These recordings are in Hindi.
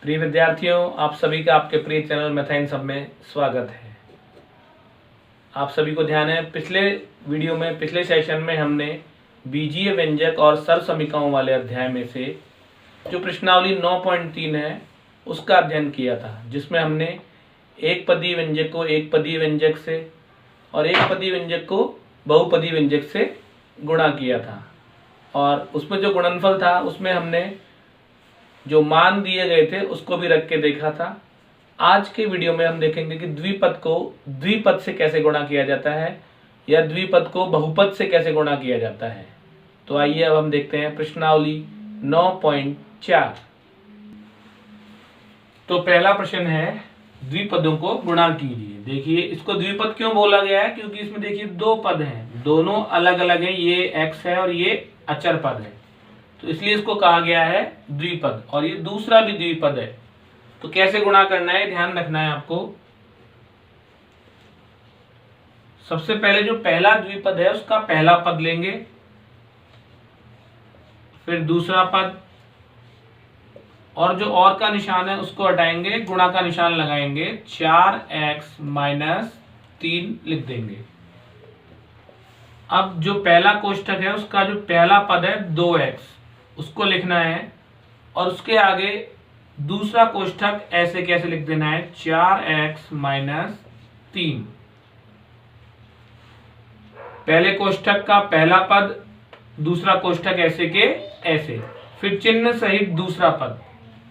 प्रिय विद्यार्थियों, आप सभी का आपके प्रिय चैनल मैथ इन सब में स्वागत है। आप सभी को ध्यान है, पिछले सेशन में हमने बीजीय व्यंजक और सर्वसमीकरणों वाले अध्याय में से जो प्रश्नावली 9.3 है उसका अध्ययन किया था, जिसमें हमने एक पदीय व्यंजक को एक पदीय व्यंजक से और एक पदीय व्यंजक को बहुपदीय व्यंजक से गुणा किया था। और उसमें जो गुणनफल था उसमें हमने जो मान दिए गए थे उसको भी रख के देखा था। आज के वीडियो में हम देखेंगे कि द्विपद को द्विपद से कैसे गुणा किया जाता है या द्विपद को बहुपद से कैसे गुणा किया जाता है। तो आइए अब हम देखते हैं प्रश्नावली 9.4। तो पहला प्रश्न है, द्विपदों को गुणा कीजिए। देखिए, इसको द्विपद क्यों बोला गया है, क्योंकि इसमें देखिए दो पद हैं, दोनों अलग अलग हैं, ये x है और ये अचर पद है, तो इसलिए इसको कहा गया है द्विपद। और ये दूसरा भी द्विपद है। तो कैसे गुणा करना है ध्यान रखना है आपको। सबसे पहले जो पहला द्विपद है उसका पहला पद लेंगे, फिर दूसरा पद, और जो और का निशान है उसको हटाएंगे, गुणा का निशान लगाएंगे, 4x - 3 लिख देंगे। अब जो पहला कोष्ठक है उसका जो पहला पद है 2x उसको लिखना है, और उसके आगे दूसरा कोष्ठक ऐसे कैसे लिख देना है, 4x - 3। पहले कोष्ठक का पहला पद, दूसरा कोष्ठक ऐसे के ऐसे, फिर चिन्ह सहित दूसरा पद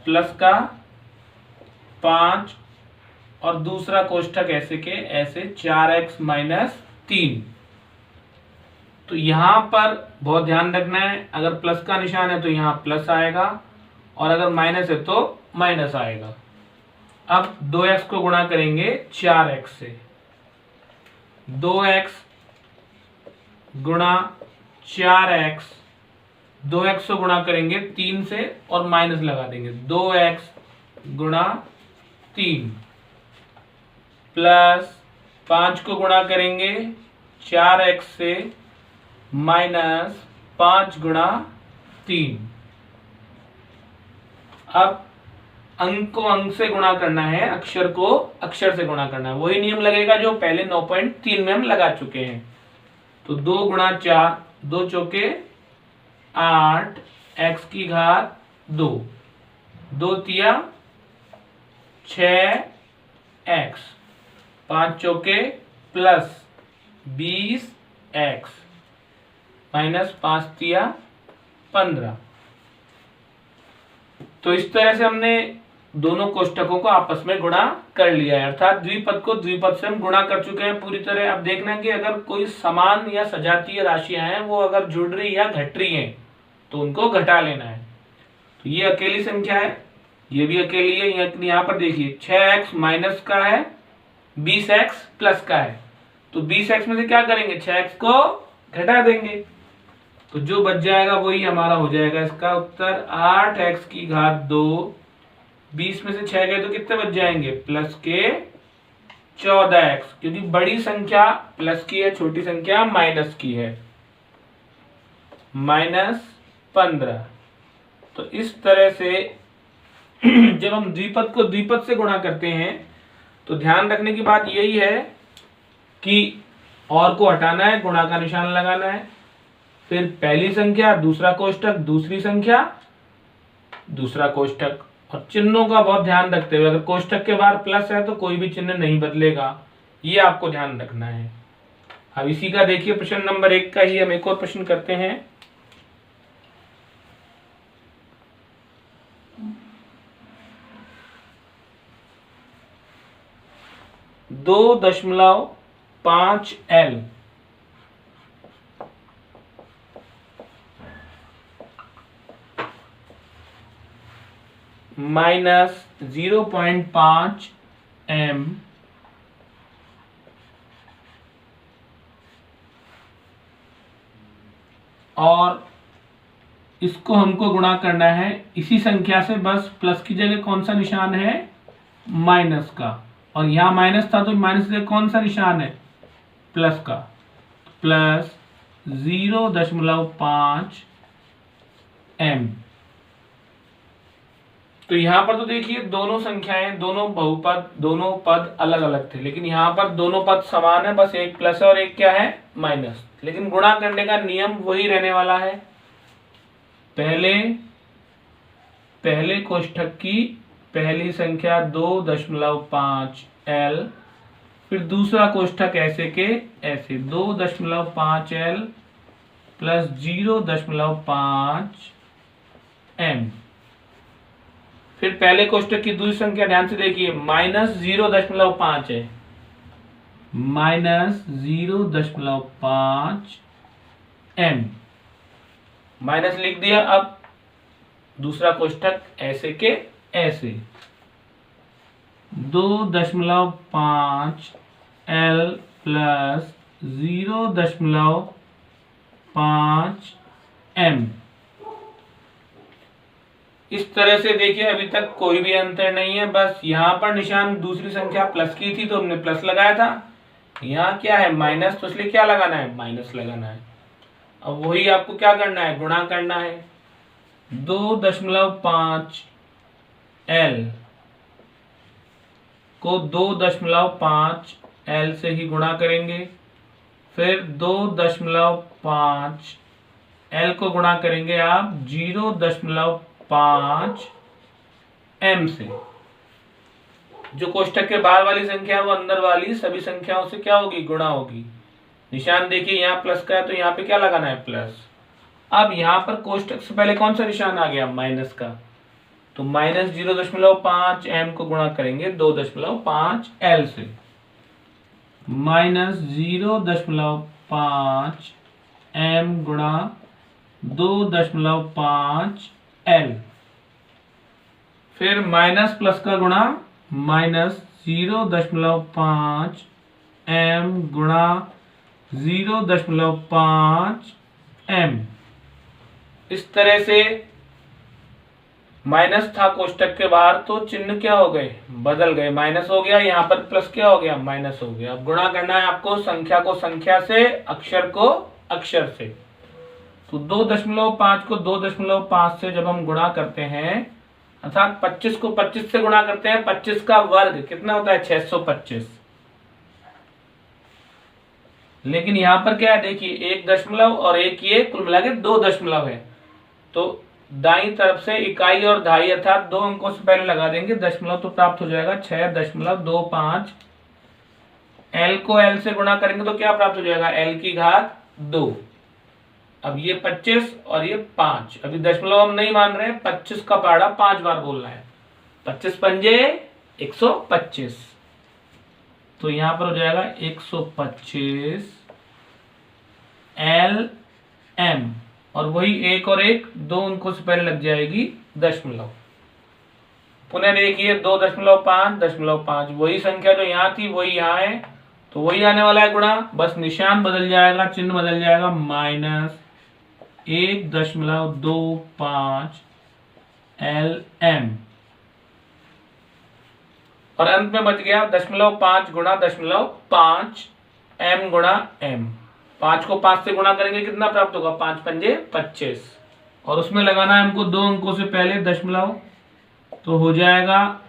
प्लस का 5 और दूसरा कोष्ठक ऐसे के ऐसे 4x - 3। तो यहां पर बहुत ध्यान रखना है, अगर प्लस का निशान है तो यहां प्लस आएगा और अगर माइनस है तो माइनस आएगा। अब 2x को गुणा करेंगे 4x से, 2x गुणा 4x, 2x को गुणा करेंगे 3 से और माइनस लगा देंगे, 2x गुणा 3 प्लस 5 को गुणा करेंगे 4x से माइनस 5 गुणा 3। अब अंक को अंक से गुणा करना है, अक्षर को अक्षर से गुणा करना है। वही नियम लगेगा जो पहले 9.3 में हम लगा चुके हैं। तो 2 गुणा 4, 2 चौके 8, x की घात 2, 2 तिया 6x, 5 चौके प्लस 20x माइनस 5 तिया 15। तो इस तरह से हमने दोनों कोष्ठकों को आपस में गुणा कर लिया है, अर्थात द्विपद को द्विपद से हम गुणा कर चुके हैं पूरी तरह। अब देखना है कि अगर कोई समान या सजातीय राशियां हैं, वो अगर जुड़ रही या घट रही हैं तो उनको घटा लेना है। तो ये अकेली संख्या है, ये भी अकेली है। यहाँ पर देखिए 6x माइनस का है, 20x प्लस का है, तो 20x में से क्या करेंगे, 6x को घटा देंगे, तो जो बच जाएगा वही हमारा हो जाएगा। इसका उत्तर 8x की घात 2, 20 में से 6 गए तो कितने बच जाएंगे, प्लस के 14x, क्योंकि बड़ी संख्या प्लस की है, छोटी संख्या माइनस की है, -15। तो इस तरह से जब हम द्विपद को द्विपद से गुणा करते हैं तो ध्यान रखने की बात यही है कि और को हटाना है, गुणा का निशान लगाना है, फिर पहली संख्या दूसरा कोष्ठक, दूसरी संख्या दूसरा कोष्ठक, और चिन्हों का बहुत ध्यान रखते हुए, अगर कोष्ठक के बाहर प्लस है तो कोई भी चिन्ह नहीं बदलेगा, ये आपको ध्यान रखना है। अब इसी का देखिए प्रश्न नंबर 1 का ही हम एक और प्रश्न करते हैं। (2.5L) माइनस 0.5m और इसको हमको गुणा करना है इसी संख्या से, बस प्लस की जगह कौन सा निशान है, माइनस का, और यहां माइनस था तो माइनस से कौन सा निशान है, प्लस का, प्लस 0.5m तो यहाँ पर तो देखिए दोनों संख्याएं, दोनों बहुपद, दोनों पद अलग अलग थे, लेकिन यहाँ पर दोनों पद समान है, बस एक प्लस है और एक क्या है माइनस। लेकिन गुणा करने का नियम वही रहने वाला है। पहले कोष्ठक की पहली संख्या 2.5 L, फिर दूसरा कोष्ठक ऐसे के ऐसे 2.5 L प्लस 0.5 M। फिर पहले कोष्ठक की दूसरी संख्या ध्यान से देखिए -0.5 है, -0.5 M माइनस लिख दिया। अब दूसरा कोष्ठक ऐसे के ऐसे 2.5 L प्लस 0.5 M। इस तरह से देखिए अभी तक कोई भी अंतर नहीं है, बस यहाँ पर निशान दूसरी संख्या प्लस की थी तो हमने प्लस लगाया था, यहाँ क्या है माइनस, तो इसलिए क्या लगाना है माइनस लगाना है। अब वही आपको क्या करना है गुणा करना है। 2.5 L को 2.5 L से ही गुणा करेंगे, फिर 2.5 L को गुणा करेंगे आप 0.5 M से। जो कोष्ठक के बाहर वाली संख्या है वो अंदर वाली सभी संख्याओं से क्या होगी गुणा होगी। निशान देखिए यहाँ प्लस का है तो यहाँ पे क्या लगाना है प्लस। अब यहाँ पर कोष्ठक से पहले कौन सा निशान आ गया माइनस का, तो -0.5 M को गुणा करेंगे 2.5 L से, -0.5 M गुणा 2.5 L, फिर माइनस प्लस का गुणा -0.5 M गुणा 0.5 M। इस तरह से माइनस था कोष्ठक के बाहर तो चिन्ह क्या हो गए बदल गए, माइनस हो गया, यहाँ पर प्लस क्या हो गया माइनस हो गया। अब गुणा करना है आपको संख्या को संख्या से, अक्षर को अक्षर से। तो 2.5 को 2.5 से जब हम गुणा करते हैं अर्थात 25 को 25 से गुणा करते हैं, 25 का वर्ग कितना होता है 625। लेकिन यहाँ पर क्या है देखिए 1 दशमलव और एक ये कुल मिला के 2 दशमलव है, तो दाईं तरफ से इकाई और दहाई अर्थात 2 अंकों से पहले लगा देंगे दशमलव, तो प्राप्त हो जाएगा 6.25। L को L से गुणा करेंगे तो क्या प्राप्त हो जाएगा L की घात 2। अब ये 25 और ये 5, अभी दशमलव हम नहीं मान रहे, 25 का पहाड़ा 5 बार बोलना है, 25 पंजे 125, तो यहां पर हो जाएगा 125 L M, और वही एक और एक 2 अंकों से पहले लग जाएगी दशमलव। पुनः देखिए 2.5 वही संख्या जो यहाँ थी वही यहाँ है, तो वही आने वाला है गुणा, बस निशान बदल जाएगा, चिन्ह बदल जाएगा, -1.25 LM, और अंत में बच गया 0.5 गुणा 0.5 M गुणा M। 5 को 5 से गुणा करेंगे कितना प्राप्त होगा 5 पंजे 25, और उसमें लगाना है हमको 2 अंकों से पहले दशमलव, तो हो जाएगा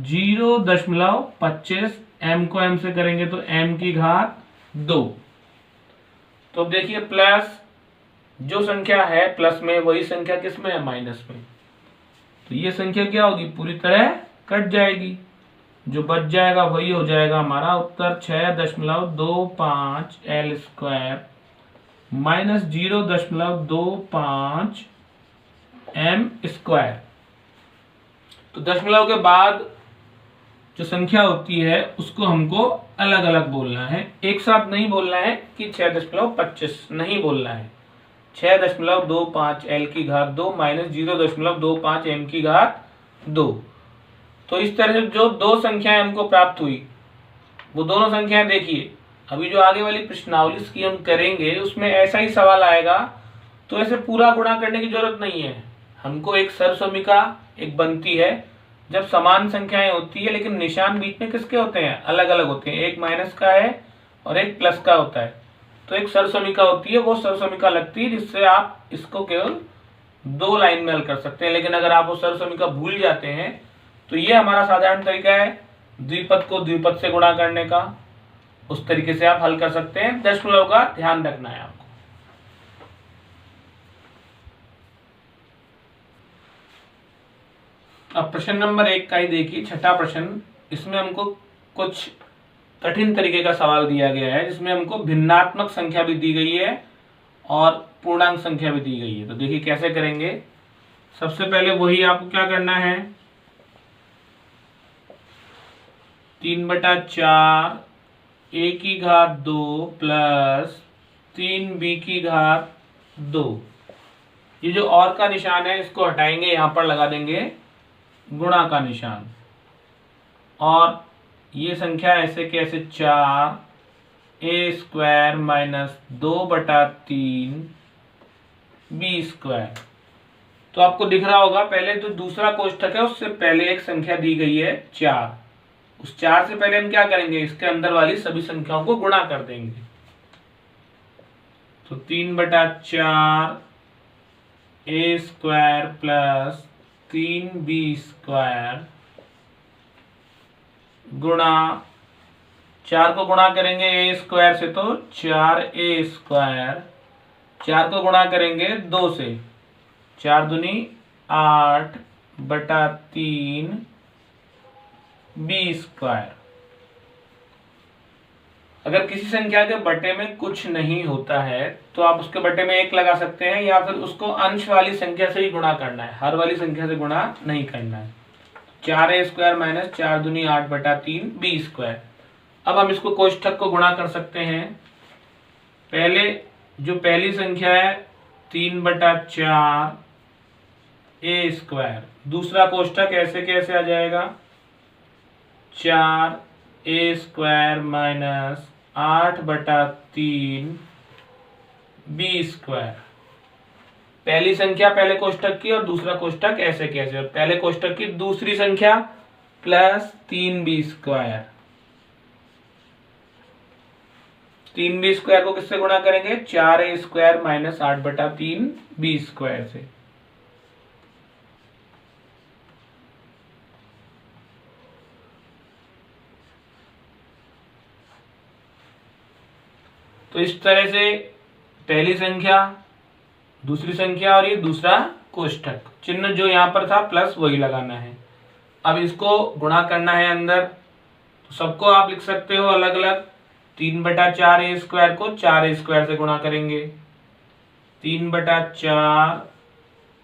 0.25। M को M से करेंगे तो M की घात 2। तो देखिए प्लस जो संख्या है प्लस में वही संख्या किस में है माइनस में, तो ये संख्या क्या होगी पूरी तरह कट जाएगी, जो बच जाएगा वही हो जाएगा हमारा उत्तर 6.25 L square minus 0.25 M square. तो दशमलव के बाद जो संख्या होती है उसको हमको अलग अलग बोलना है, एक साथ नहीं बोलना है कि 6.25 नहीं बोलना है, 6.25 L की घात 2 माइनस 0.25 M की घात 2। तो इस तरह से जो दो संख्याएं हमको प्राप्त हुई वो दोनों संख्याएं देखिए, अभी जो आगे वाली प्रश्नावली की हम करेंगे उसमें ऐसा ही सवाल आएगा, तो ऐसे पूरा गुणा करने की जरूरत नहीं है। हमको एक सरसमीका एक बनती है जब समान संख्याएं होती है लेकिन निशान बीच में किसके होते हैं अलग अलग होते हैं, एक माइनस का है और एक प्लस का होता है, तो एक सरसमीका होती है, वो सरसमीका लगती है जिससे आप इसको केवल दो लाइन में हल कर सकते हैं। लेकिन अगर आप वो सर्व समीकरण भूल जाते हैं तो ये हमारा साधारण तरीका है द्विपद को द्विपद से गुणा करने का, उस तरीके से आप हल कर सकते हैं। दशमलव का ध्यान रखना है आपको। अब प्रश्न नंबर 1 का ही देखिए, छठा प्रश्न। इसमें हमको कुछ कठिन तरीके का सवाल दिया गया है, जिसमें हमको भिन्नात्मक संख्या भी दी गई है और पूर्णांक संख्या भी दी गई है। तो देखिए कैसे करेंगे। सबसे पहले वही आपको क्या करना है, 3/4 a की घात 2 प्लस 3b की घात 2। ये जो और का निशान है इसको हटाएंगे, यहां पर लगा देंगे गुणा का निशान। और ये संख्या ऐसे कैसे 4a² माइनस 2/3 b²। तो आपको दिख रहा होगा, पहले तो दूसरा कोष्ठक है उससे पहले एक संख्या दी गई है 4। उस 4 से पहले हम क्या करेंगे, इसके अंदर वाली सभी संख्याओं को गुणा कर देंगे। तो 3/4 a² प्लस 3b² गुणा 4 को गुणा करेंगे a² से तो 4a², 4 को गुणा करेंगे 2 से, 4 दूनी 8/3 b²। अगर किसी संख्या के बटे में कुछ नहीं होता है तो आप उसके बटे में 1 लगा सकते हैं, या फिर उसको अंश वाली संख्या से ही गुणा करना है, हर वाली संख्या से गुणा नहीं करना है। 4a² माइनस 4 दूनी 8/3 b²। अब हम इसको कोष्ठक को गुणा कर सकते हैं। पहले जो पहली संख्या है 3/4 a², दूसरा कोष्ठक ऐसे कैसे आ जाएगा, 4a² माइनस 8/3 b²। पहली संख्या पहले कोष्ठक की और दूसरा कोष्ठक ऐसे कैसे, और पहले कोष्ठक की दूसरी संख्या प्लस 3b²। 3b² को किससे गुणा करेंगे, 4a² माइनस 8/3 b² से। तो इस तरह से पहली संख्या, दूसरी संख्या और ये दूसरा कोष्ठक, चिन्ह जो यहां पर था प्लस वही लगाना है। अब इसको गुणा करना है अंदर, तो सबको आप लिख सकते हो अलग अलग। 3/4 a² को 4a² से गुणा करेंगे, 3/4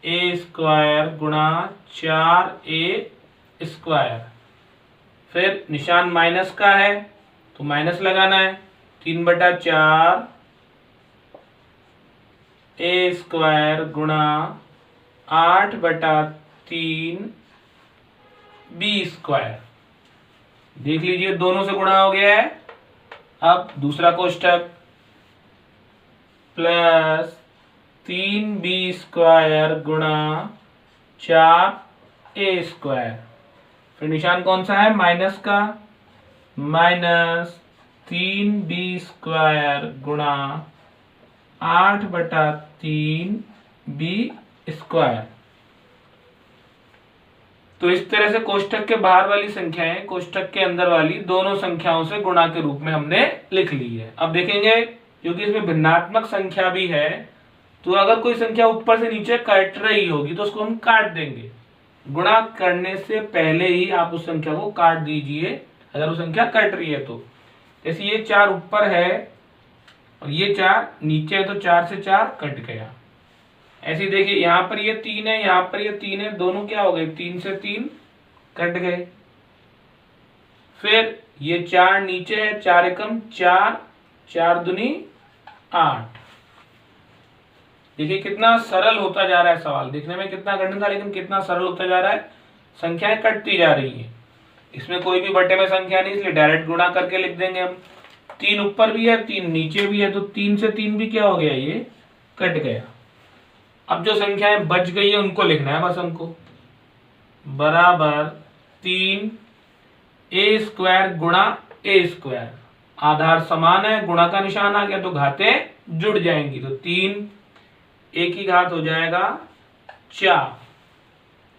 a² गुणा 4a²। फिर निशान माइनस का है तो माइनस लगाना है, 3/4 a² गुणा 8/3 b²। देख लीजिए दोनों से गुणा हो गया है। अब दूसरा कोष्ठक प्लस 3b² गुणा 4a²। फिर निशान कौन सा है, माइनस का, माइनस 3b² गुणा 8/3 b²। तो इस तरह से कोष्ठक के बाहर वाली संख्याएं कोष्ठक के अंदर वाली दोनों संख्याओं से गुणा के रूप में हमने लिख ली है। अब देखेंगे क्योंकि इसमें भिन्नात्मक संख्या भी है, तो अगर कोई संख्या ऊपर से नीचे कट रही होगी तो उसको हम काट देंगे। गुणा करने से पहले ही आप उस संख्या को काट दीजिए अगर वो संख्या कट रही है तो। जैसे ये 4 ऊपर है और ये 4 नीचे है तो 4 से 4 कट गया। ऐसे देखिए यहाँ पर ये 3 है, यहाँ पर ये 3 है, दोनों क्या हो गए, 3 से 3 कट गए। फिर ये 4 नीचे है, 4 एकम 4, 4 दूनी 8। देखिए कितना सरल होता जा रहा है सवाल, देखने में कितना कठिन था लेकिन कितना सरल होता जा रहा है। संख्याएं कटती जा रही है, इसमें कोई भी बटे में संख्या नहीं, इसलिए डायरेक्ट गुणा करके लिख देंगे हम। 3 ऊपर भी है 3 नीचे भी है, तो 3 से 3 भी क्या हो गया, ये कट गया। अब जो संख्याएं बच गई है उनको लिखना है बस हमको, बराबर 3 a² गुणा a²। आधार समान है, गुणा का निशान आ गया तो घातें जुड़ जाएंगी, तो 3 a की घात हो जाएगा 4।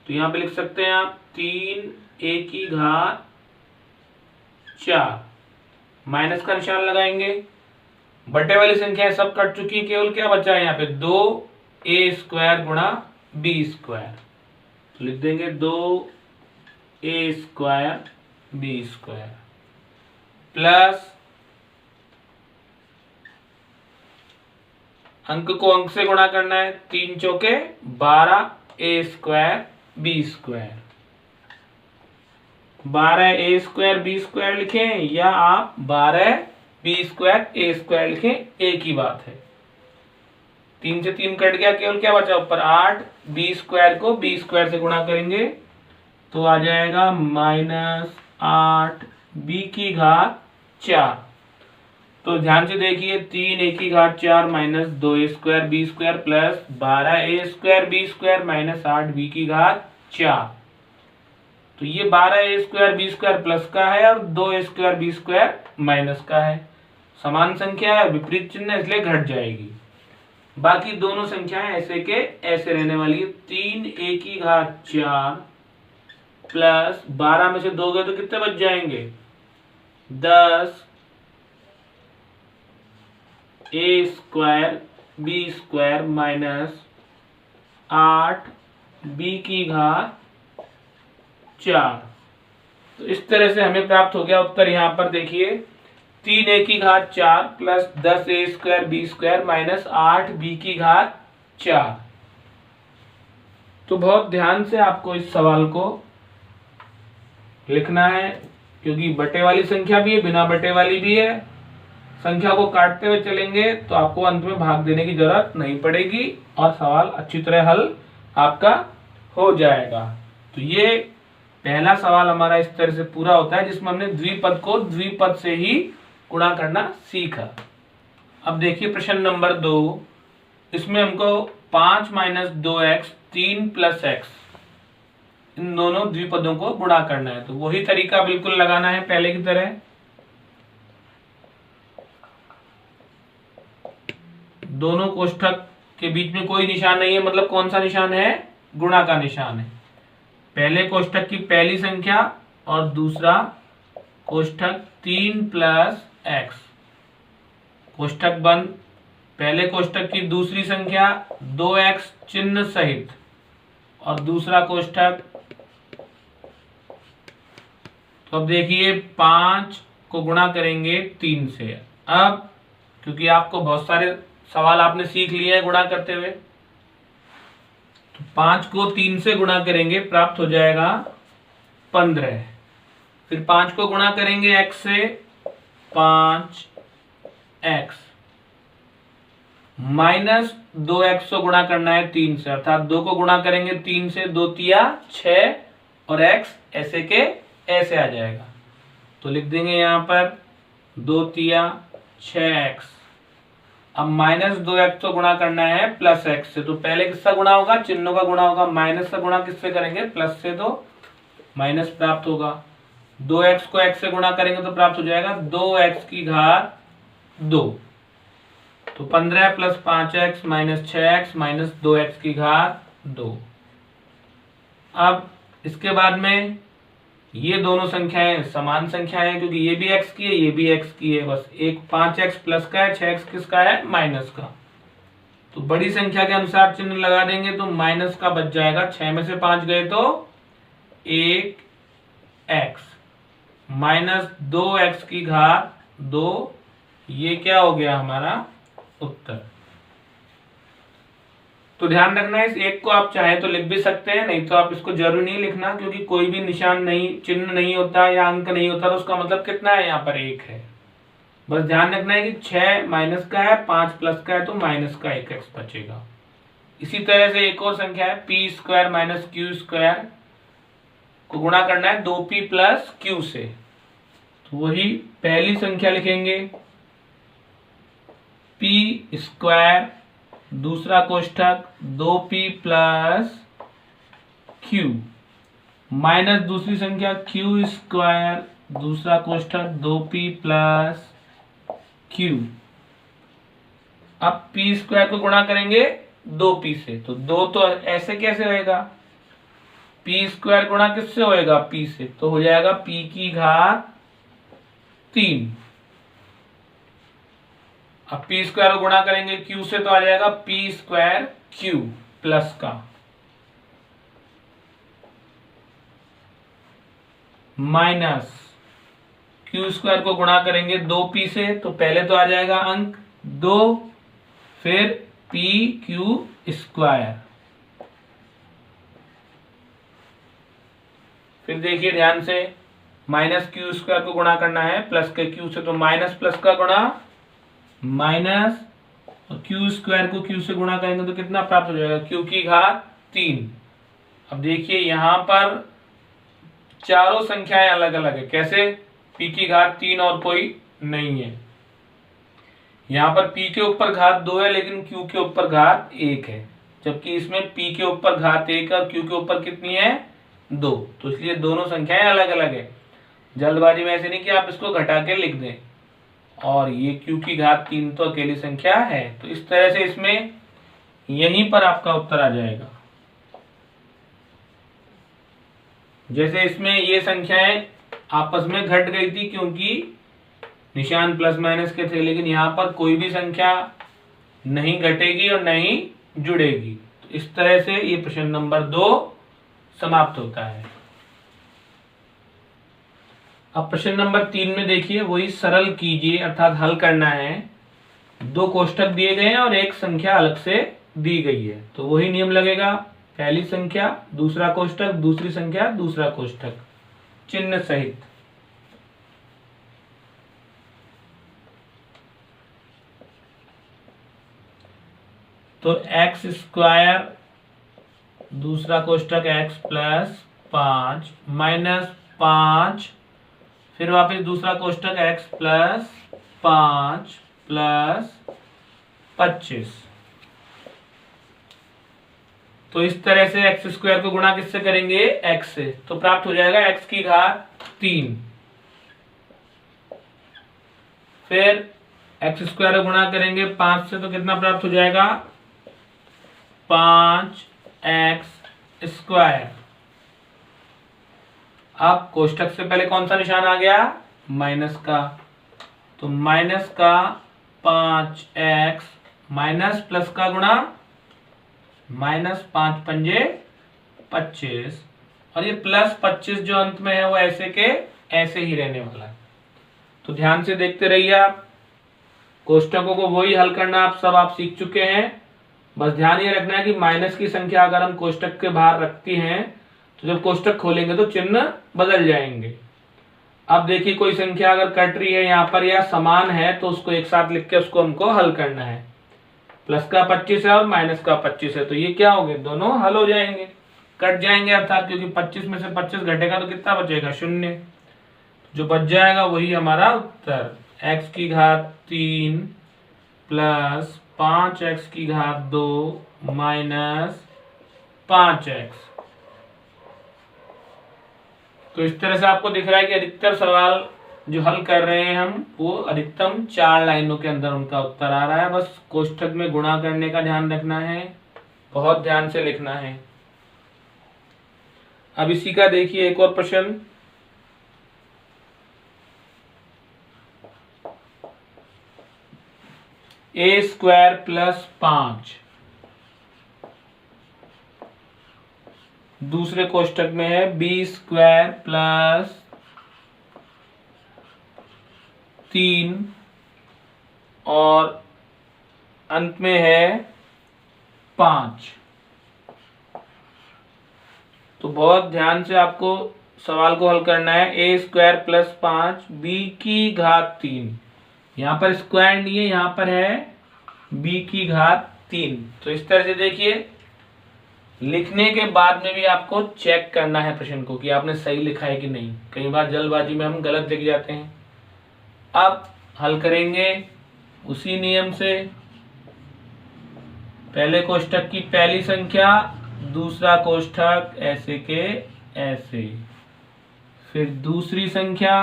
तो यहां पे लिख सकते हैं आप 3a की घात 4। माइनस का निशान लगाएंगे। बटे वाली संख्या सब कट चुकी है, केवल क्या बचा है यहाँ पे 2a² गुणा b²। तो लिख देंगे 2a² b² प्लस अंक को अंक से गुणा करना है, 3 चौके 12a² b²। 12a² b² लिखें या आप 12b² a² लिखें, एक ही बात है। 3 से 3 कट गया, केवल क्या बचा ऊपर 8। b² को b² से गुणा करेंगे तो आ जाएगा -8b की घात 4। तो ध्यान से देखिए 3a की घात 4 minus 2a² b² plus 12a² b² minus 8b की घात 4। तो ये 12a² b² प्लस का है और 2a² b² माइनस का है। समान संख्या है, विपरीत चिन्ह इसलिए घट जाएगी। बाकी दोनों संख्याएं ऐसे के ऐसे रहने वाली है। 3a की घात 4 प्लस 12 में से 2 गए तो कितने बच जाएंगे 10 a² b² माइनस 8b की घात 4। तो इस तरह से हमें प्राप्त हो गया उत्तर। यहां पर देखिए 3a की घात 4 plus 10a² b² minus 8b की घात 4। तो बहुत ध्यान से आपको इस सवाल को लिखना है, क्योंकि बटे वाली संख्या भी है, बिना बटे वाली भी है। संख्या को काटते हुए चलेंगे तो आपको अंत में भाग देने की जरूरत नहीं पड़ेगी और सवाल अच्छी तरह हल आपका हो जाएगा। तो ये पहला सवाल हमारा इस तरह से पूरा होता है, जिसमें हमने द्विपद को द्विपद से ही गुणा करना सीखा। अब देखिए प्रश्न नंबर 2। इसमें हमको 5 माइनस 2x 3 प्लस x इन दोनों द्विपदों को गुणा करना है। तो वही तरीका बिल्कुल लगाना है पहले की तरह। दोनों कोष्ठक के बीच में कोई निशान नहीं है, मतलब कौन सा निशान है, गुणा का निशान है। पहले कोष्ठक की पहली संख्या और दूसरा कोष्ठक 3 प्लस x। कोष्ठक बंद। पहले कोष्ठक की दूसरी संख्या 2x चिन्ह सहित और दूसरा कोष्ठक। तो अब देखिए 5 को गुणा करेंगे 3 से। अब क्योंकि आपको बहुत सारे सवाल आपने सीख लिए हैं गुणा करते हुए, तो 5 को 3 से गुणा करेंगे, प्राप्त हो जाएगा 15। फिर 5 को गुणा करेंगे x से, 5x माइनस 2x को गुणा करना है 3 से, अर्थात 2 को गुणा करेंगे 3 से, 2 तिया 6 और x ऐसे के ऐसे आ जाएगा। तो लिख देंगे यहां पर 2 तिया 6x। अब माइनस 2x को गुणा करना है प्लस x से। तो पहले किसका गुणा होगा, चिन्हों का गुणा होगा। माइनस का गुणा किससे करेंगे, प्लस से, तो माइनस प्राप्त होगा। 2x को x से गुणा करेंगे तो प्राप्त हो जाएगा 2x की घात 2। तो 15 plus 5x minus 6x minus 2x की घात 2। अब इसके बाद में ये दोनों संख्याएं समान संख्याएं हैं, क्योंकि ये भी x की है, ये भी x की है। बस एक 5x प्लस का है, 6x किसका है, माइनस का। तो बड़ी संख्या के अनुसार चिन्ह लगा देंगे तो माइनस का बच जाएगा। 6 में से 5 गए तो 1x माइनस 2x की घात 2। ये क्या हो गया हमारा उत्तर। तो ध्यान रखना है, इस एक को आप चाहे तो लिख भी सकते हैं, नहीं तो आप इसको जरूर नहीं लिखना, क्योंकि कोई भी निशान नहीं, चिन्ह नहीं होता या अंक नहीं होता तो उसका मतलब कितना है, यहाँ पर 1 है। बस ध्यान रखना है कि 6 माइनस का है, 5 प्लस का है, तो माइनस का 1x बचेगा। इसी तरह से एक और संख्या है p² माइनस q² को गुणा करना है 2p प्लस q से। तो वही पहली संख्या लिखेंगे p², दूसरा कोष्ठक 2p प्लस q माइनस दूसरी संख्या q², दूसरा कोष्ठक 2p प्लस q। अब p² को गुणा करेंगे 2p से, तो 2 तो ऐसे कैसे रहेगा, p स्क्वायर गुणा किससे होएगा, p से, तो हो जाएगा p की घात 3। अब p स्क्वायर को गुणा करेंगे q से तो आ जाएगा p स्क्वायर q प्लस का माइनस q स्क्वायर को गुणा करेंगे 2p से, तो पहले तो आ जाएगा अंक 2, फिर p q स्क्वायर, फिर देखिए ध्यान से माइनस क्यू स्क्वायर को गुणा करना है प्लस के क्यू से, तो माइनस प्लस का गुणा माइनस, क्यू स्क्वायर को क्यू से गुणा करेंगे तो कितना प्राप्त हो जाएगा, क्यू की घात 3। अब देखिए यहां पर चारों संख्याएं अलग अलग है, कैसे, p की घात 3 और कोई नहीं है, यहां पर p के ऊपर घात 2 है लेकिन q के ऊपर घात 1 है, जबकि इसमें p के ऊपर घात 1 और q के ऊपर कितनी है, 2, तो इसलिए दोनों संख्याएं अलग अलग है। जल्दबाजी में ऐसे नहीं कि आप इसको घटा के लिख दें, और ये q की घात 3 तो अकेली संख्या है, तो इस तरह से इसमें यहीं पर आपका उत्तर आ जाएगा। जैसे इसमें ये संख्याएं आपस में घट गई थी क्योंकि निशान प्लस माइनस के थे, लेकिन यहाँ पर कोई भी संख्या नहीं घटेगी और नहीं जुड़ेगी, तो इस तरह से ये प्रश्न नंबर 2 समाप्त होता है। अब प्रश्न नंबर 3 में देखिए, वही सरल कीजिए अर्थात हल करना है, 2 कोष्ठक दिए गए हैं और एक संख्या अलग से दी गई है, तो वही नियम लगेगा, पहली संख्या दूसरा कोष्ठक, दूसरी संख्या दूसरा कोष्ठक, चिन्ह सहित। तो x स्क्वायर दूसरा कोष्ठक x प्लस 5 माइनस 5, फिर वापस दूसरा कोष्ठक x प्लस 5 प्लस 25, तो इस तरह से x स्क्वायर को गुणा किससे करेंगे, x से, तो प्राप्त हो जाएगा x की घात 3, फिर x स्क्वायर को गुणा करेंगे 5 से, तो कितना प्राप्त हो जाएगा, 5x स्क्वायर। अब कोष्ठक से पहले कौन सा निशान आ गया, माइनस का, तो माइनस का 5x माइनस प्लस का गुणा माइनस 5 पंजे 25, और ये प्लस 25 जो अंत में है वो ऐसे के ऐसे ही रहने वाला है। तो ध्यान से देखते रहिए आप, कोष्ठकों को वही हल करना आप सब आप सीख चुके हैं, बस ध्यान ये रखना है कि माइनस की संख्या अगर हम कोष्ठक के बाहर रखती हैं तो जब कोष्ठक खोलेंगे तो चिन्ह बदल जाएंगे। अब देखिए कोई संख्या अगर कट रही है यहाँ पर या समान है तो उसको एक साथ लिख के उसको हमको हल करना है, प्लस का 25 है और माइनस का 25 है, तो ये क्या होंगे, दोनों हल हो जाएंगे, कट जाएंगे अर्थात, क्योंकि 25 में से 25 घटेगा तो कितना बचेगा, 0, जो बच जाएगा वही हमारा उत्तर, x की घात 3 प्लस 5x की घात 2 माइनस 5x। तो इस तरह से आपको दिख रहा है कि अधिकतर सवाल जो हल कर रहे हैं हम वो अधिकतम 4 लाइनों के अंदर उनका उत्तर आ रहा है, बस कोष्ठक में गुणा करने का ध्यान रखना है, बहुत ध्यान से लिखना है। अब इसी का देखिए एक और प्रश्न, a स्क्वायर प्लस 5 दूसरे कोष्ठक में है b स्क्वायर प्लस 3 और अंत में है 5, तो बहुत ध्यान से आपको सवाल को हल करना है। a स्क्वायर प्लस 5 b की घात 3, यहाँ पर स्क्वायर नहीं है, यहाँ पर है b की घात 3, तो इस तरह से देखिए लिखने के बाद में भी आपको चेक करना है प्रश्न को कि आपने सही लिखा है कि नहीं, कई बार जल्दबाजी में हम गलत लिख जाते हैं। अब हल करेंगे उसी नियम से, पहले कोष्ठक की पहली संख्या दूसरा कोष्ठक ऐसे के ऐसे, फिर दूसरी संख्या,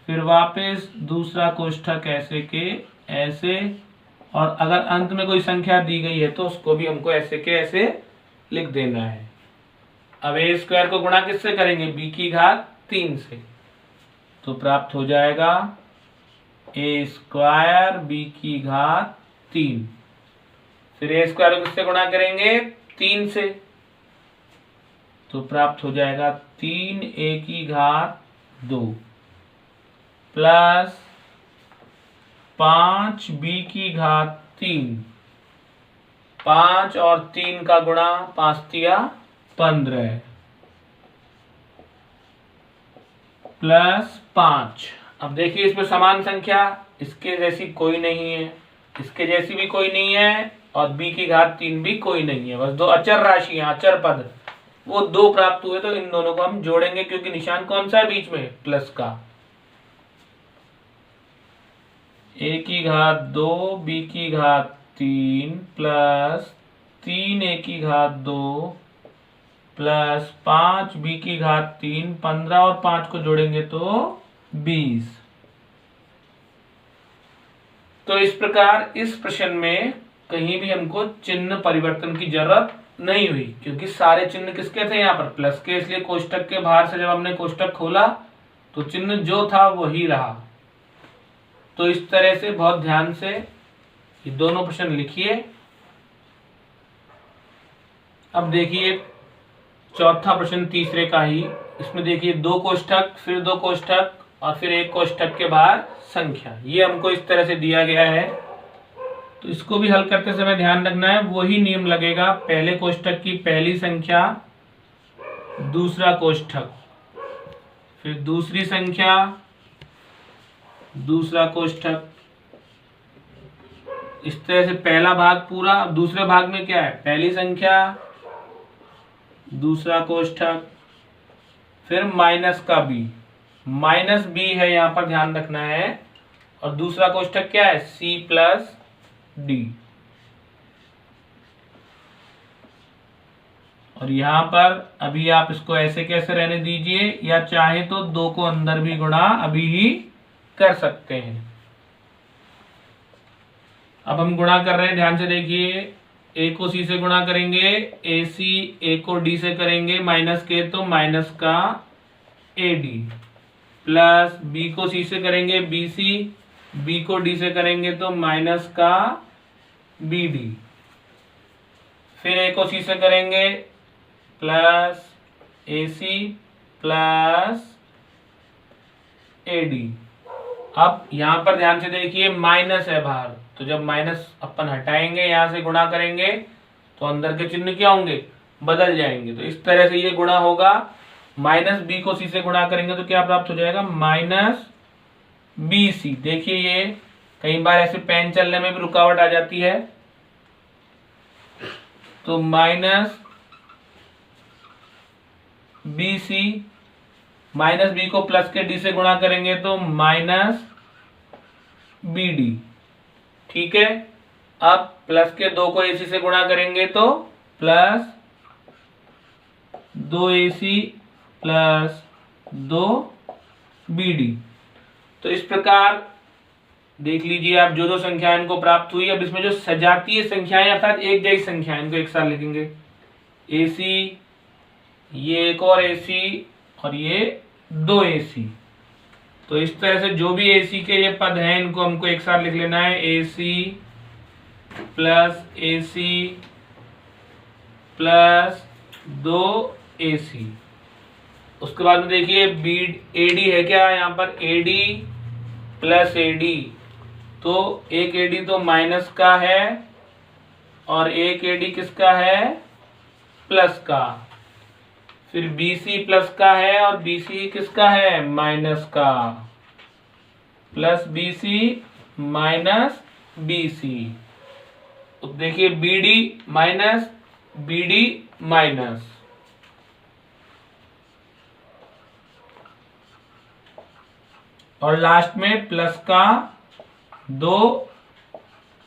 फिर वापस दूसरा कोष्ठक ऐसे के ऐसे, और अगर अंत में कोई संख्या दी गई है तो उसको भी हमको ऐसे के ऐसे लिख देना है। अब ए स्क्वायर को गुणा किससे करेंगे, बी की घात 3 से, तो प्राप्त हो जाएगा ए स्क्वायर बी की घात 3। फिर ए स्क्वायर को किससे गुणा करेंगे, 3 से, तो प्राप्त हो जाएगा 3 ए की घात 2 प्लस 5 बी की घात 3, 5 और 3 का गुणा, 5 तिया 15 प्लस 5। अब देखिए इसमें समान संख्या, इसके जैसी कोई नहीं है, इसके जैसी भी कोई नहीं है, और b की घात 3 भी कोई नहीं है, बस दो अचर राशियां, अचर पद, वो 2 प्राप्त हुए, तो इन दोनों को हम जोड़ेंगे क्योंकि निशान कौन सा है बीच में, प्लस का। a की घात 2 b की घात 3 प्लस 3 a की घात 2 प्लस 5 b की घात 3, 15 और 5 को जोड़ेंगे तो 20। तो इस प्रकार इस प्रश्न में कहीं भी हमको चिन्ह परिवर्तन की जरूरत नहीं हुई, क्योंकि सारे चिन्ह किसके थे यहाँ पर, प्लस के, इसलिए कोष्टक के बाहर से जब हमने कोष्टक खोला तो चिन्ह जो था वही रहा। तो इस तरह से बहुत ध्यान से ये दोनों प्रश्न लिखिए। अब देखिए चौथा प्रश्न तीसरे का ही, इसमें देखिए 2 कोष्टक, फिर 2 कोष्टक और फिर 1 कोष्टक के बाहर संख्या, ये हमको इस तरह से दिया गया है। तो इसको भी हल करते समय ध्यान रखना है, वही नियम लगेगा, पहले कोष्टक की पहली संख्या, दूसरा कोष्टक, फिर दूसरी संख्या, दूसरा कोष्टक, इस तरह से पहला भाग पूरा। दूसरे भाग में क्या है, पहली संख्या, दूसरा कोष्टक, फिर माइनस का b, माइनस b है यहाँ पर ध्यान रखना है, और दूसरा कोष्टक क्या है, c प्लस d, और यहां पर अभी आप इसको ऐसे कैसे रहने दीजिए, या चाहे तो 2 को अंदर भी गुणा अभी ही कर सकते हैं। अब हम गुणा कर रहे हैं, ध्यान से देखिए, a को c से गुणा करेंगे, ac, a को d से करेंगे माइनस के, तो माइनस का ad, प्लस b को c से करेंगे bc, b को d से करेंगे तो माइनस का bd, फिर a को c से करेंगे प्लस ac प्लस ad। अब यहां पर ध्यान से देखिए माइनस है बाहर, तो जब माइनस अपन हटाएंगे, यहां से गुणा करेंगे तो अंदर के चिन्ह क्या होंगे, बदल जाएंगे। तो इस तरह से ये गुणा होगा, माइनस बी को सी से गुणा करेंगे तो क्या प्राप्त हो जाएगा, माइनस बी सी। देखिए ये कई बार ऐसे पेन चलने में भी रुकावट आ जाती है, तो minus b c, minus b को प्लस के डी से गुणा करेंगे तो माइनस बी डी, ठीक है। अब प्लस के 2 को एसी से गुणा करेंगे तो plus 2 a c plus 2 b d. तो इस प्रकार देख लीजिए आप जो संख्याएं इनको प्राप्त हुई। अब इसमें जो सजातीय संख्याएं अर्थात एक जैसी संख्याएं, इनको एक साथ लिखेंगे, एसी, ये एक और एसी और ये 2 एसी। तो इस तरह से जो भी एसी के ये पद हैं इनको हमको एक साथ लिख लेना है, AC plus AC plus 2 AC. उसके बाद में देखिए एडी है क्या यहाँ पर, एडी प्लस एडी, तो एक एडी तो माइनस का है और एक एडी किसका है, प्लस का। फिर बीसी प्लस का है और बीसी किसका है, माइनस का, प्लस बीसी माइनस बीसी। तो देखिए बीडी माइनस बीडी माइनस, और लास्ट में प्लस का 2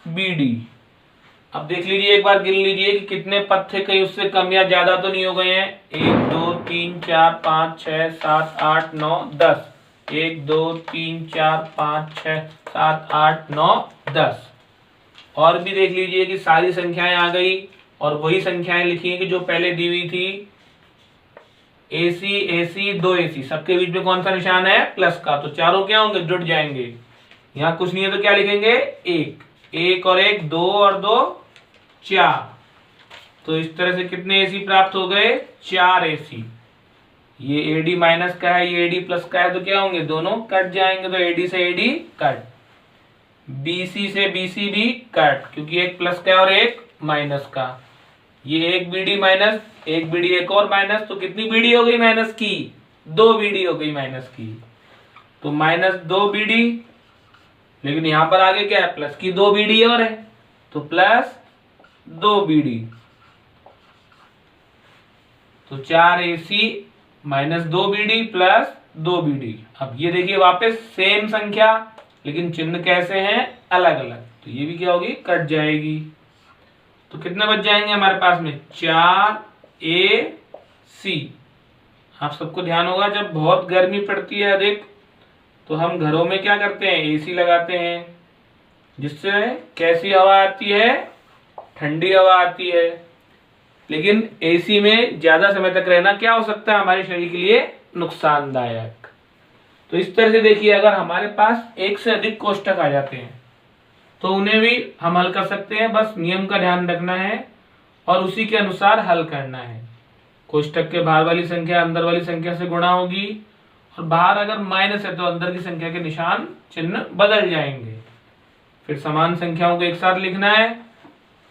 बीडी। अब देख लीजिए एक बार गिन लीजिए कि कितने पद थे, कहीं उससे कम या ज्यादा तो नहीं हो गए हैं। 1 2 3 4 5 6 7 8 9 10, 1 2 3 4 5 6 7 8 9 10। और भी देख लीजिए कि सारी संख्याएं आ गई और वही संख्याएं लिखी हैं कि जो पहले दी हुई थी। AC AC 2AC सबके बीच में कौन सा निशान है? प्लस का। तो चारों क्या होंगे? जुड़ जाएंगे। यहाँ कुछ नहीं है तो क्या लिखेंगे? एक और एक, 2 और 2 4। तो इस तरह से कितने AC प्राप्त हो गए? 4 AC। ये AD माइनस का है, ये AD प्लस का है, तो क्या होंगे? दोनों कट जाएंगे। तो AD से AD कट, BC से BC भी कट, क्योंकि एक प्लस का और एक माइनस का। ये एक BD माइनस, एक BD एक और माइनस, तो कितनी BD हो गई माइनस की? 2 BD हो गई माइनस की। तो -2 BD, लेकिन यहां पर आगे क्या है? प्लस की 2 BD और है, तो +2 BD। तो 4 AC -2 BD प्लस 2 BD। अब ये देखिए वापस सेम संख्या, लेकिन चिन्ह कैसे हैं? अलग अलग। तो ये भी क्या होगी? कट जाएगी। तो कितने बच जाएंगे हमारे पास में? 4 AC। आप सबको ध्यान होगा, जब बहुत गर्मी पड़ती है अधिक, तो हम घरों में क्या करते हैं? AC लगाते हैं, जिससे कैसी हवा आती है? ठंडी हवा आती है। लेकिन AC में ज्यादा समय तक रहना क्या हो सकता है? हमारे शरीर के लिए नुकसानदायक। तो इस तरह से देखिए, अगर हमारे पास एक से अधिक कोष्ठक आ जाते हैं तो उन्हें भी हम हल कर सकते हैं। बस नियम का ध्यान रखना है और उसी के अनुसार हल करना है। कोष्ठक के बाहर वाली संख्या अंदर वाली संख्या से गुणा होगी, और बाहर अगर माइनस है तो अंदर की संख्या के निशान चिन्ह बदल जाएंगे। फिर समान संख्याओं को एक साथ लिखना है,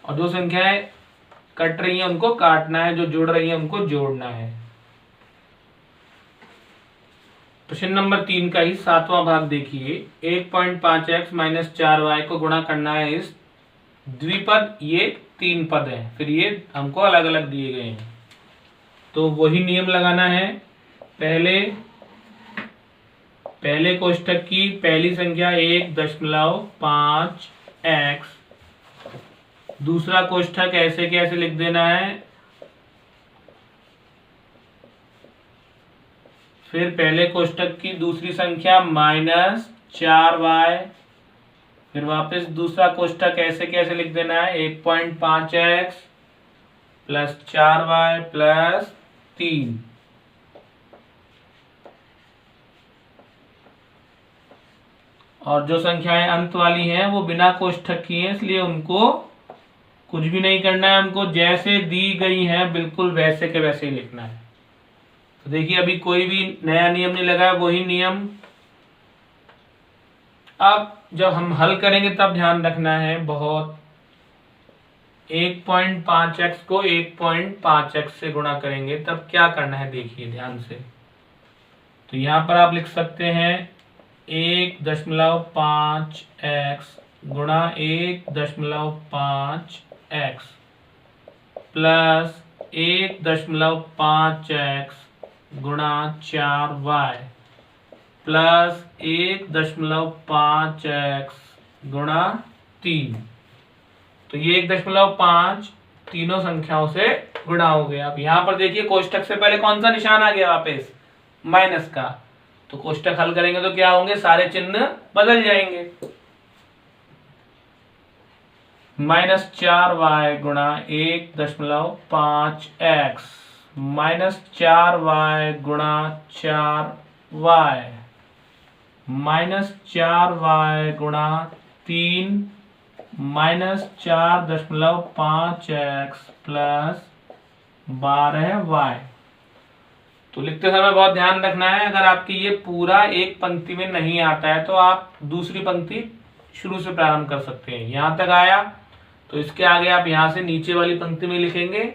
और जो संख्याएं कट रही हैं उनको काटना है, जो जुड़ रही हैं उनको जोड़ना है। प्रश्न नंबर 3 का ही 7वां भाग देखिए। 1.5x - 4y को गुणा करना है इस द्विपद, ये 3 पद है, फिर ये हमको अलग अलग दिए गए हैं। तो वही नियम लगाना है। पहले कोष्ठक की पहली संख्या 1.5x, दूसरा कोष्ठक ऐसे कैसे लिख देना है। फिर पहले कोष्ठक की दूसरी संख्या -4y, फिर वापस दूसरा कोष्ठक ऐसे कैसे लिख देना है? 1.5x + 4y + 3। और जो संख्याएं अंत वाली हैं वो बिना कोष्ठक की हैं, इसलिए उनको कुछ भी नहीं करना है। हमको जैसे दी गई हैं बिल्कुल वैसे के वैसे ही लिखना है। तो देखिए, अभी कोई भी नया नियम नहीं लगा है, वही नियम। अब जब हम हल करेंगे तब ध्यान रखना है बहुत। 1.5x को 1.5x से गुणा करेंगे तब क्या करना है, देखिए ध्यान से। तो यहां पर आप लिख सकते हैं 1.5x गुणा 1.5x प्लस 1.5x गुणा 4y प्लस 1.5x गुणा 3। तो ये 1.5 तीनों संख्याओं से गुणा हो गया। अब यहां पर देखिए कोष्ठक से पहले कौन सा निशान आ गया? वापस माइनस का। तो कोष्ठक हल करेंगे तो क्या होंगे? सारे चिन्ह बदल जाएंगे। -4y गुणा 1.5x -4y गुणा 4y -4y गुणा 3 -4.5x प्लस 12y। तो लिखते समय बहुत ध्यान रखना है, अगर आपकी ये पूरा एक पंक्ति में नहीं आता है तो आप दूसरी पंक्ति शुरू से प्रारंभ कर सकते हैं। यहां तक आया तो इसके आगे आप यहां से नीचे वाली पंक्ति में लिखेंगे।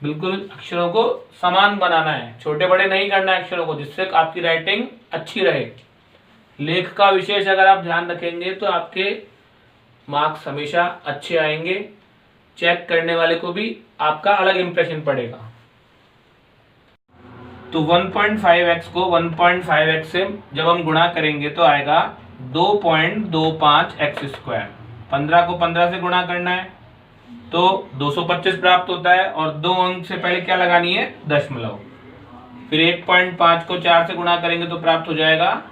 बिल्कुल अक्षरों को समान बनाना है, छोटे बड़े नहीं करना है अक्षरों को, जिससे आपकी राइटिंग अच्छी रहे। लेख का विशेष अगर आप ध्यान रखेंगे तो आपके मार्क्स हमेशा अच्छे आएंगे। चेक करने वाले को भी आपका अलग इंप्रेशन पड़ेगा। तो 1.5x को 1.5x से जब हम गुणा करेंगे तो आएगा 2.25x²। 15 को 15 से गुणा करना है तो 225 प्राप्त होता है, और 2 अंक से पहले क्या लगानी है? दशमलव। फिर 1.5 को 4 से गुणा करेंगे तो प्राप्त हो जाएगा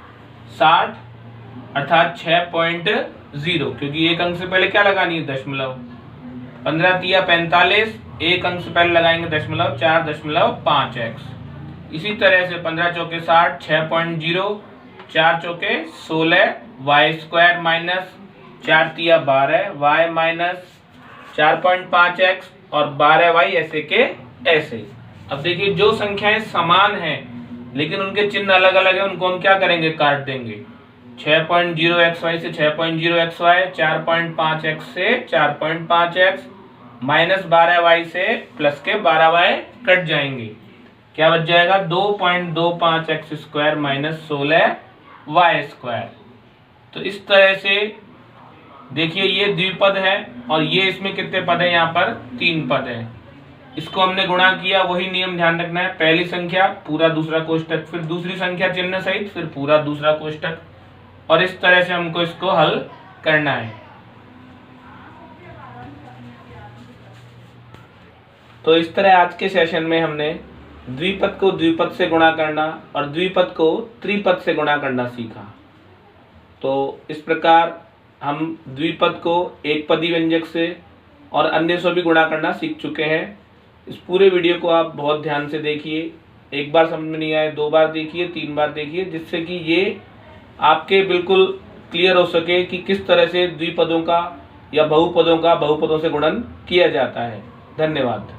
60, अर्थात 6.0 0, क्योंकि एक अंक से पहले क्या लगानी है, दशमलव। 15 तिया 45, एक अंक से पहले लगाएंगे दशमलव, 4.5x। इसी तरह से 15 चौके 60, 6.0, 4 चौके 16, वाई स्क्वायर माइनस 4 तिया 12, वाई माइनस 4.5x और 12y ऐसे के ऐसे। अब देखिए जो संख्याएं समान हैं लेकिन उनके चिन्ह अलग अलग है, उनको हम क्या करेंगे, काट देंगे। 6.0xy से 6.0xy, 4.5x से 4.5x, माइनस 12y से प्लस के 12y कट जाएंगे। क्या बच जाएगा, 2.25x square minus 16y square. तो इस तरह से देखिए ये द्विपद है और ये इसमें कितने पद है, यहाँ पर 3 पद है। इसको हमने गुणा किया, वही नियम ध्यान रखना है, पहली संख्या पूरा दूसरा कोष्टक, फिर दूसरी संख्या चिन्ह सहित, फिर पूरा दूसरा कोष्टक, और इस तरह से हमको इसको हल करना है। तो इस तरह आज के सेशन में हमने द्विपद को द्विपद से गुणा करना और द्विपद को त्रिपद से गुणा करना सीखा। तो इस प्रकार हम द्विपद को एक पदी व्यंजक से और अन्य से भी गुणा करना सीख चुके हैं। इस पूरे वीडियो को आप बहुत ध्यान से देखिए, एक बार समझ में नहीं आए 2 बार देखिए, 3 बार देखिए, जिससे कि ये आपके बिल्कुल क्लियर हो सके कि किस तरह से द्विपदों का या बहुपदों का बहुपदों से गुणन किया जाता है। धन्यवाद।